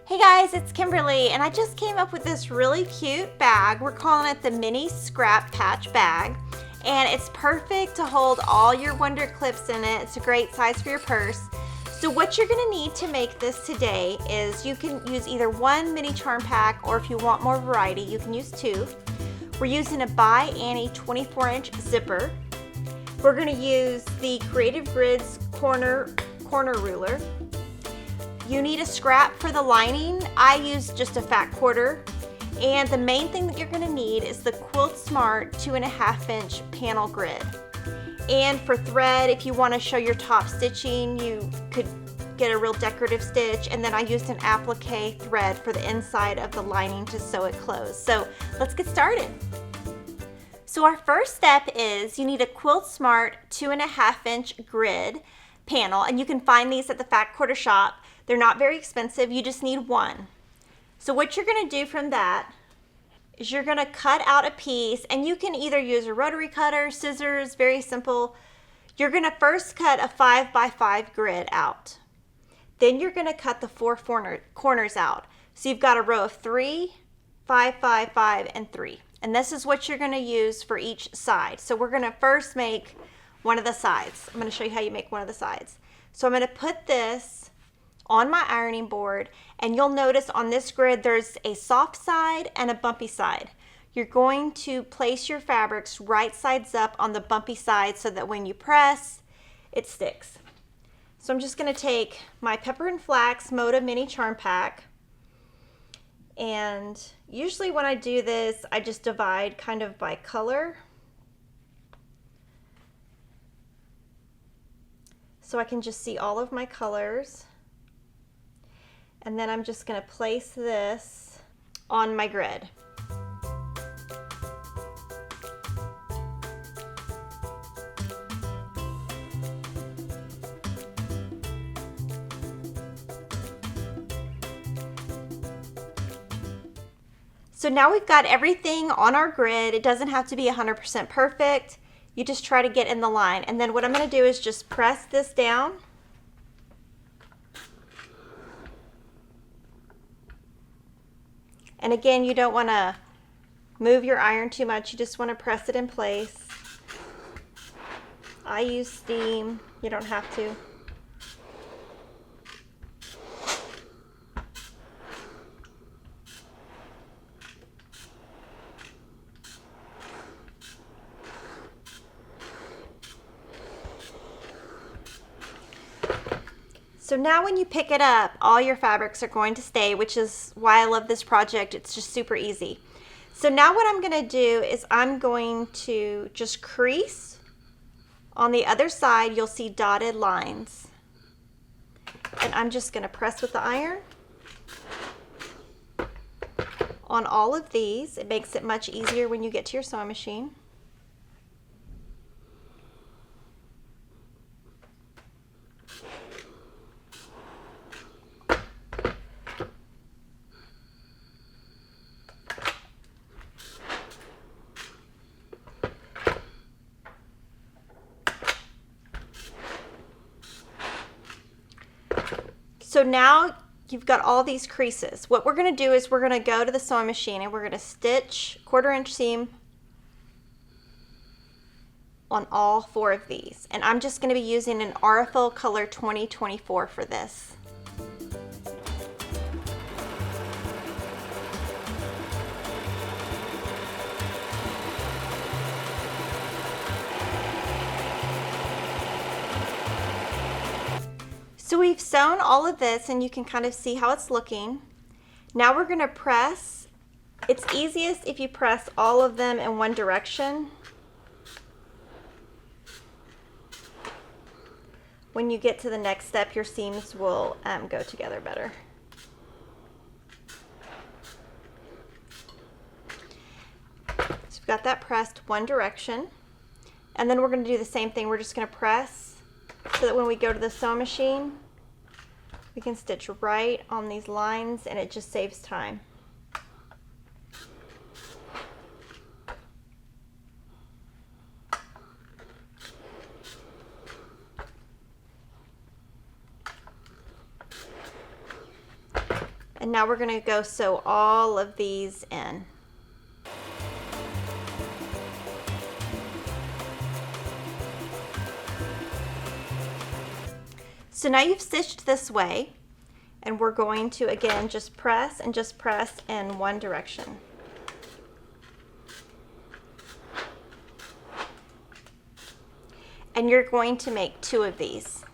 Hey guys, it's Kimberly, and I just came up with this really cute bag. We're calling it the Mini Scrap Patch Bag, and it's perfect to hold all your Wonder Clips in it. It's a great size for your purse. So what you're gonna need to make this today is you can use either one mini charm pack, or if you want more variety, you can use two. We're using a ByAnnie 24-inch zipper. We're gonna use the Creative Grids corner ruler. You need a scrap for the lining. I use just a fat quarter. And the main thing that you're gonna need is the Quilt Smart 2.5-inch panel grid. And for thread, if you wanna show your top stitching, you could get a real decorative stitch. And then I used an applique thread for the inside of the lining to sew it closed. So let's get started. So our first step is you need a Quilt Smart 2.5-inch grid panel, and you can find these at the Fat Quarter shop. They're not very expensive, you just need one. So what you're gonna do from that is you're gonna cut out a piece, and you can either use a rotary cutter, scissors, very simple. You're gonna first cut a 5x5 grid out. Then you're gonna cut the four corners out. So you've got a row of 3, 5, 5, 5, and 3. And this is what you're gonna use for each side. So we're gonna first make one of the sides. I'm gonna show you how you make one of the sides. So I'm gonna put this on my ironing board, and you'll notice on this grid there's a soft side and a bumpy side. You're going to place your fabrics right sides up on the bumpy side so that when you press, it sticks. So I'm just gonna take my Pepper and Flax Moda Mini Charm Pack, and usually when I do this, I just divide kind of by color, so I can just see all of my colors. And then I'm just gonna place this on my grid. So now we've got everything on our grid. It doesn't have to be 100% perfect. You just try to get in the line. And then what I'm gonna do is just press this down. And again, you don't wanna move your iron too much. You just wanna press it in place. I use steam. You don't have to. So now when you pick it up, all your fabrics are going to stay, which is why I love this project. It's just super easy. So now what I'm gonna do is I'm going to just crease. On the other side, you'll see dotted lines. And I'm just gonna press with the iron on all of these. It makes it much easier when you get to your sewing machine. So now you've got all these creases. What we're gonna do is we're gonna go to the sewing machine and we're gonna stitch 1/4-inch seam on all 4 of these. And I'm just gonna be using an Aurifil color 2024 for this. So we've sewn all of this, and you can kind of see how it's looking. Now we're gonna press. It's easiest if you press all of them in one direction. When you get to the next step, your seams will go together better. So we've got that pressed one direction. And then we're gonna do the same thing. We're just gonna press so that when we go to the sewing machine, we can stitch right on these lines, and it just saves time. And now we're gonna go sew all of these in. So now you've stitched this way, and we're going to again just press in one direction. And you're going to make 2 of these.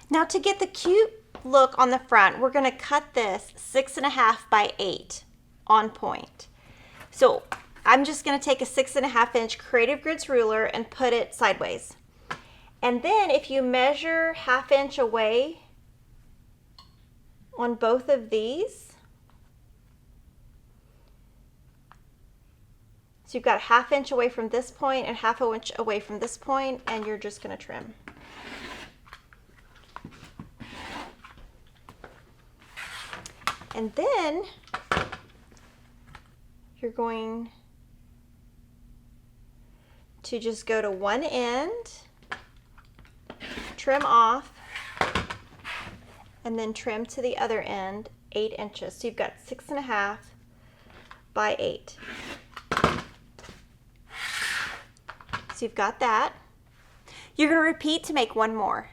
Now to get the cute look on the front, we're gonna cut this 6.5 by 8 on point. So I'm just gonna take a 6.5 inch Creative Grids ruler and put it sideways. And then if you measure 1/2 inch away on both of these, so you've got 1/2 inch away from this point and 1/2 inch away from this point, and you're just gonna trim. And then you're going to just go to one end, trim off, and then trim to the other end 8 inches. So you've got 6.5 by 8. So you've got that. You're going to repeat to make 1 more.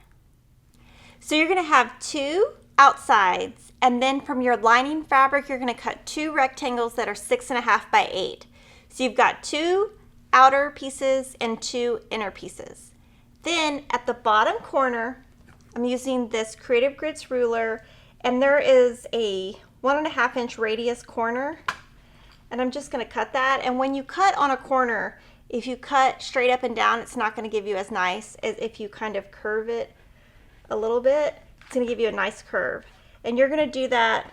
So you're going to have 2 outsides, and then from your lining fabric you're going to cut 2 rectangles that are 6.5 by 8. So you've got 2 outer pieces and 2 inner pieces. Then at the bottom corner, I'm using this Creative Grids ruler, and there is a 1.5 inch radius corner, and I'm just going to cut that. And when you cut on a corner, if you cut straight up and down, it's not going to give you as nice as if you kind of curve it a little bit. It's going to give you a nice curve. And you're going to do that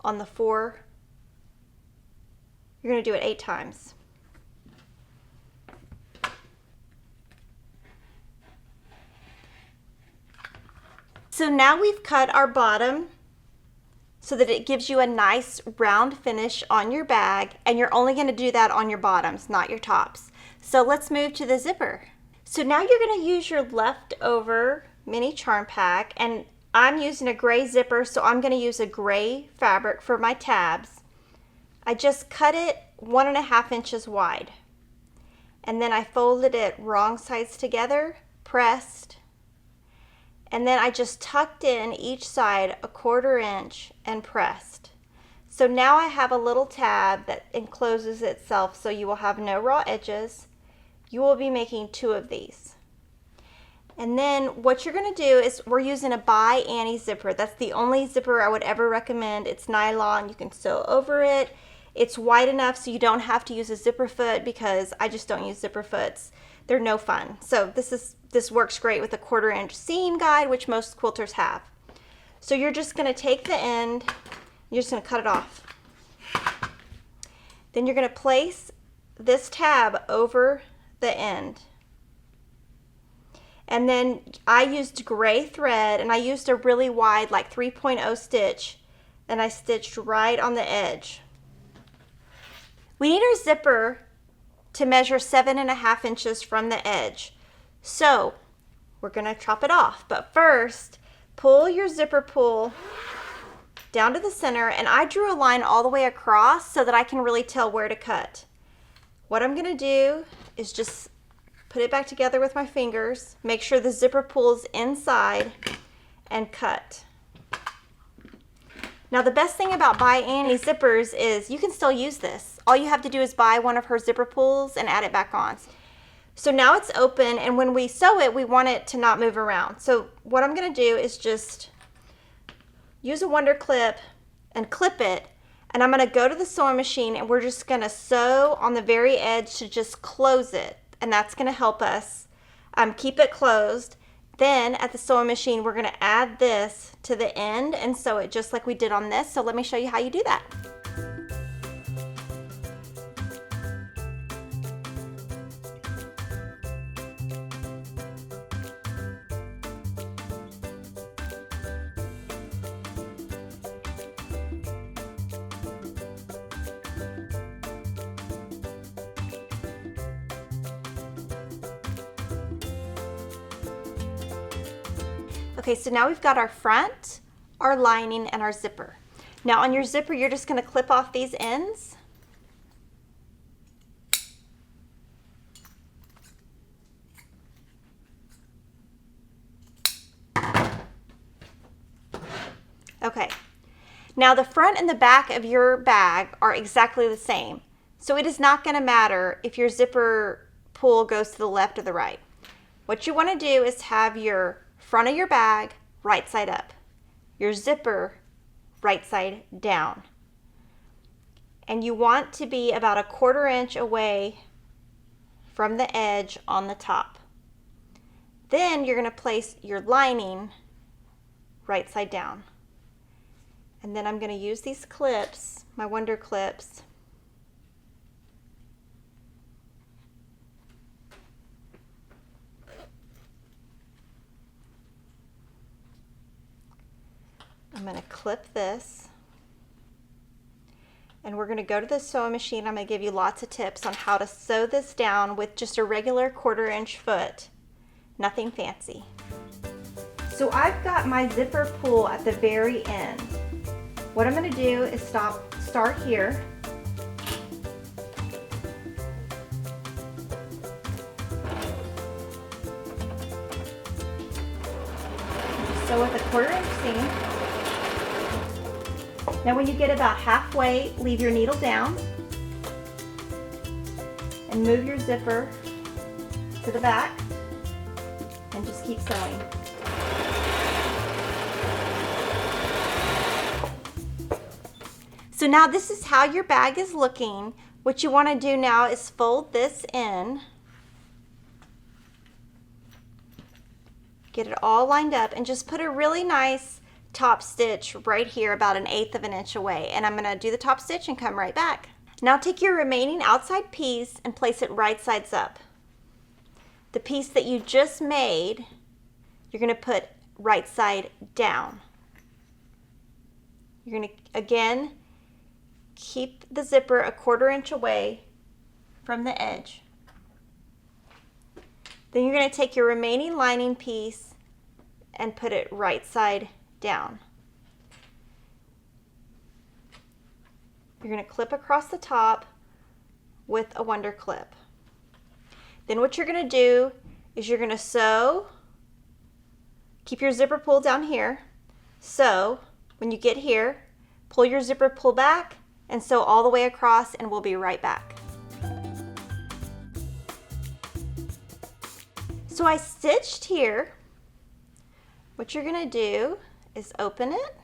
on the 4. You're going to do it 8 times. So now we've cut our bottom so that it gives you a nice round finish on your bag, and you're only going to do that on your bottoms, not your tops. So let's move to the zipper. So now you're going to use your leftover mini charm pack, and I'm using a gray zipper, so I'm going to use a gray fabric for my tabs. I just cut it 1.5 inches wide, and then I folded it wrong sides together, pressed, and then I just tucked in each side 1/4 inch and pressed. So now I have a little tab that encloses itself, so you will have no raw edges. You will be making 2 of these. And then what you're going to do is we're using a ByAnnie zipper. That's the only zipper I would ever recommend. It's nylon. You can sew over it. It's wide enough so you don't have to use a zipper foot, because I just don't use zipper foots. They're no fun. So this works great with a 1/4 inch seam guide, which most quilters have. So you're just going to take the end, you're just going to cut it off. Then you're going to place this tab over the end. And then I used gray thread, and I used a really wide, like 3.0 stitch, and I stitched right on the edge. We need our zipper to measure 7.5 inches from the edge. So we're going to chop it off. But first, pull your zipper pull down to the center, and I drew a line all the way across so that I can really tell where to cut. What I'm going to do is just put it back together with my fingers, make sure the zipper pulls inside, and cut. Now the best thing about ByAnnie zippers is you can still use this. All you have to do is buy one of her zipper pulls and add it back on. So now it's open, and when we sew it, we want it to not move around. So what I'm going to do is just use a Wonder Clip and clip it, and I'm going to go to the sewing machine, and we're just going to sew on the very edge to just close it, and that's going to help us keep it closed. Then at the sewing machine, we're going to add this to the end and sew it just like we did on this. So let me show you how you do that. Okay, so now we've got our front, our lining and our zipper. Now on your zipper, you're just going to clip off these ends. Okay, now the front and the back of your bag are exactly the same. So it is not going to matter if your zipper pull goes to the left or the right. What you want to do is have your front of your bag right side up, your zipper right side down. And you want to be about 1/4 inch away from the edge on the top. Then you're going to place your lining right side down. And then I'm going to use these clips, my Wonder clips, I'm going to clip this, and we're going to go to the sewing machine. I'm going to give you lots of tips on how to sew this down with just a regular 1/4 inch foot, nothing fancy. So I've got my zipper pull at the very end. What I'm going to do is start here. Sew with a 1/4 inch seam. Now when you get about halfway, leave your needle down and move your zipper to the back and just keep sewing. So now this is how your bag is looking. What you want to do now is fold this in. Get it all lined up and just put a really nice top stitch right here about 1/8 of an inch away. And I'm going to do the top stitch and come right back. Now take your remaining outside piece and place it right sides up. The piece that you just made, you're going to put right side down. You're going to, again, keep the zipper 1/4 inch away from the edge. Then you're going to take your remaining lining piece and put it right side down. You're going to clip across the top with a Wonder clip. Then what you're going to do is you're going to sew, keep your zipper pull down here, sew. When you get here, pull your zipper pull back and sew all the way across, and we'll be right back. So I stitched here. What you're going to do is open it,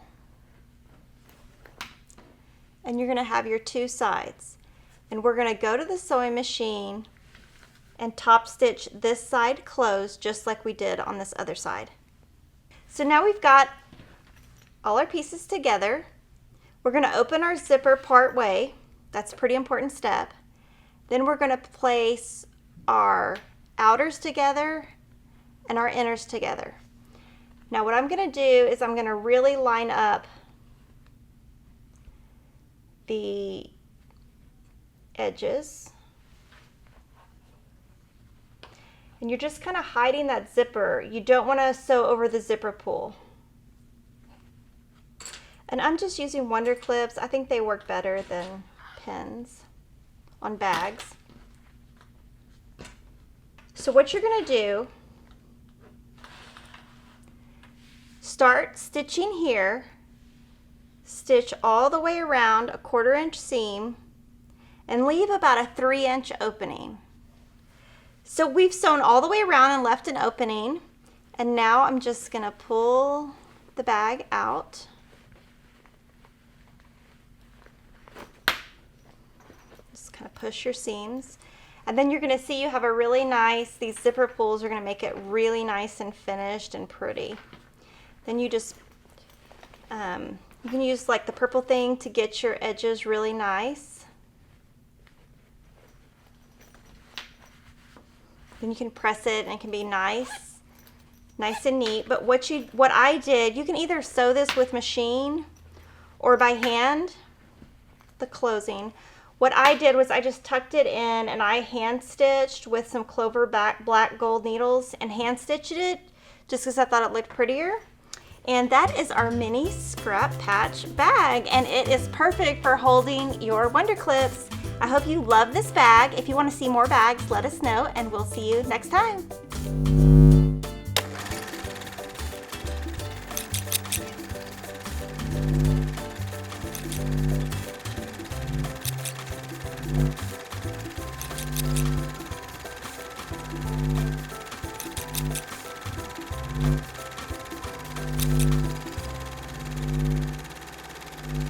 and you're going to have your two sides. And we're going to go to the sewing machine and top stitch this side closed just like we did on this other side. So now we've got all our pieces together. We're going to open our zipper part way. That's a pretty important step. Then we're going to place our outers together and our inners together. Now what I'm going to do is I'm going to really line up the edges. And you're just kind of hiding that zipper. You don't want to sew over the zipper pull. And I'm just using Wonder clips. I think they work better than pins on bags. So what you're going to do, start stitching here, stitch all the way around a 1/4 inch seam, and leave about a 3 inch opening. So we've sewn all the way around and left an opening, and now I'm just going to pull the bag out. Just kind of push your seams. And then you're going to see you have a really nice, these zipper pulls are going to make it really nice and finished and pretty. Then you just, you can use like the purple thing to get your edges really nice. Then you can press it and it can be nice and neat. But what I did, you can either sew this with machine or by hand, the closing. What I did was I just tucked it in and I hand stitched with some clover black gold needles and hand stitched it just because I thought it looked prettier. And that is our mini scrap patch bag, and it is perfect for holding your Wonder Clips. I hope you love this bag. If you want to see more bags, let us know, and we'll see you next time.